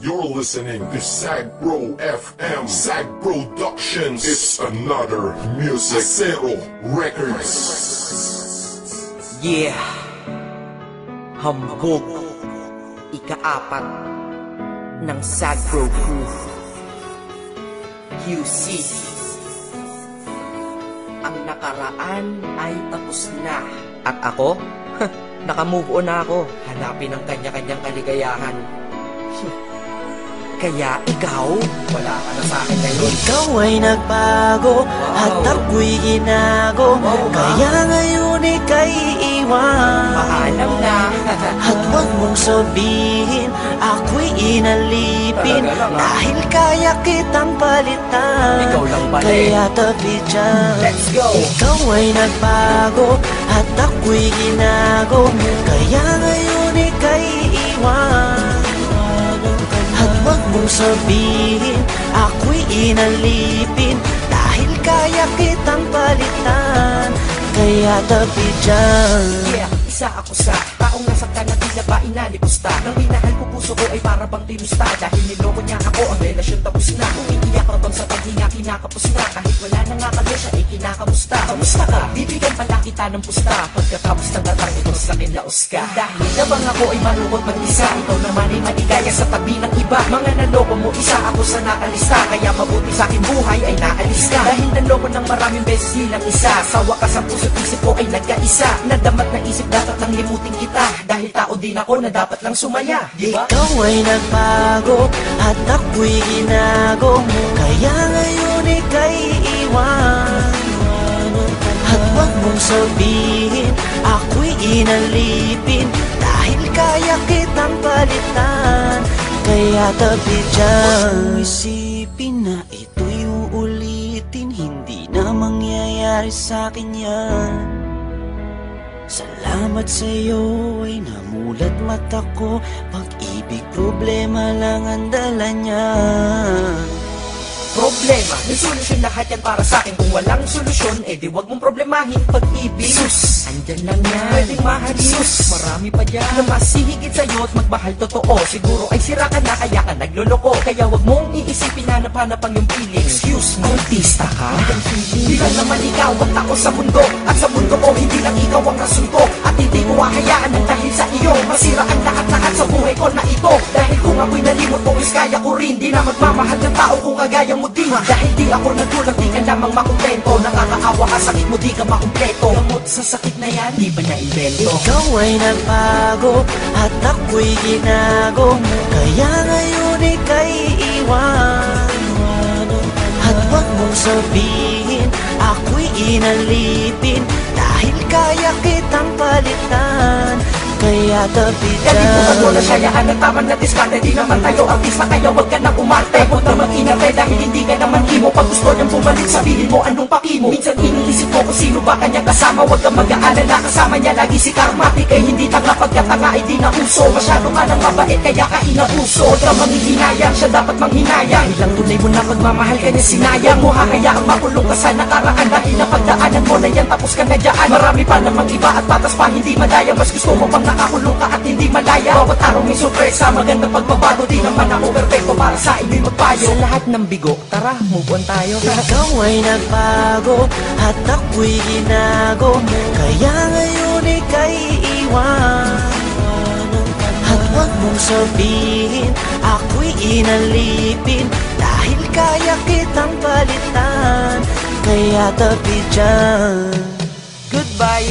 You're listening to Sagbro FM. Sag Productions. It's another music. Zero Records. Yeah. Hambog. Ika-4 ng Sagbro Crew. QC. Ang nakaraan ay tapos na. At ako? Naka-move on na ako. Hanapin ang kanya-kanyang kaligayahan. Kaya ikaw, wala ka na sa akin ngayon. Ikaw ay nagbago, at ako'y ginago. Kaya ngayon ika'y iwan. Paalam na. At huwag mong sabihin, ako'y inalipin. Dahil kaya kitang palitan. Ikaw lang pala. Kaya tabi dyan. Let's go. Ikaw ay nagbago, at ako'y ginago. Kaya ngayon ika'y iwan. Huwag mong sabihin, ako'y inalipin. Dahil kaya kitang palitan. Kaya tabi dyan. Yeah, isa ako sa taong nasaktan na tila ba inalipusta. Nang minahal ko puso ko ay para bang tinusta. Dahil niloko niya ako, ang relasyon tapos na. Umiiyak ka bang sa paghinga, kinakapos na. Kahit wala na nga kami siya ay kinakamusta. Kamusta ka? Bibigyan pala kita ng pusta. Pagkatapos ng datang ito sa akin laos ka. Dahil nabang ako ay malungkot mag-isa. Ikaw naman ay maligaya sa tabi ng iba. Mga naloko mo, isa ako sa nakalista. Kaya mabuti sa akin buhay ay naalis ka. Dahil naloko ng maraming beses nilang isa. Sa wakas ang puso't isip ko ay nagkaisa. Nadamat na isip dapat lang limutin kita. Dahil tao din ako na dapat lang sumaya, diba? Ikaw ay nagbago, at ako'y ginago. Kaya ngayon ika'y iwan. At huwag mong sabihin, ako'y inalipin. Dahil kaya kitang palitan. Kaya tabi dyan. Isipin na ito'y uulitin. Hindi na mangyayari sa'kin yan. Salamat sa'yo ay namulat mata ko. Pag-ibig problema lang ang dala niya. Problema, may solusyon lahat yan para sa'kin. Kung walang solusyon, eh di wag mong problemahin pag-ibig. Sus, andyan lang yan, pwedeng mahalin. Sus, marami pa dyan na mas hihigit sa'yo at magmahal totoo. Siguro ay sira ka na kaya ka nagloloko. Kaya wag mong iisipin hanap-hanap ang iyong feeling. Excuse me, artista ka? Di ka naman ikaw ang tao sa mundo. At sa mundo ko, hindi lang ikaw ang rason ko. At hindi ko hahayaan ng dahil sa iyo masira ang lahat-lahat sa buhay ko na ito. Dahil kung ako'y nalimot mo, is kaya ko rin. Di na magmamahal ng tao kung kagaya mo din. Dahil di ako nagkulang, di ka lamang makumpleto. Nakakaawa ka, sakit mo, di ka makumpleto. Gamot sa sakit na yan, di ba na-invento? Ikaw ay nagbago, at ako'y ginago. Kaya ngayon ika'y iwan. At huwag mong sabihin, ako'y inalipin. Dahil kaya kitang palitan. Kaya tabi dyan. Kalimutan mo na siyayaan ng tamang na diskarte. Di naman tayo artista, kaya wag ka na umarte. Huwag na mag-inarte dahil hindi ka naman imo. Pag gusto niyang bumalik, sabihin mo anong paki mo. Minsan iniisip ko kung sino ba kanyang kasama. Huwag kang mag-aalala, kasama niya lagi si Karmatic. Ay hindi tanga pagkatanga ay di na uso. Masyado ka nang mabait kaya ka inabuso. Huwag kang manghihinayang, siya dapat manghinayang. Ilang tunay mo na pagmamahal ka niya sinayang mo. Hahayaan makulong ka sa nakaraan. Dahil napagdaanan mo na yan, tapos ka na dyan. Marami pa namang iba at patas pa hindi madaya. Mas gusto mo pang nakakulong ka at hindi malaya. Bawat araw may sorpresa, magandang pagbabago. Di naman ako perfecto para sa inyo'y magpayo. Sa lahat ng bigo, tara, move on tayo. Ikaw ay nagbago, at ako'y ginago. Kaya ngayon ika'y iwan. At huwag mong sabihin, ako'y inalipin. Dahil kaya kitang palitan. Kaya tabi dyan. Goodbye,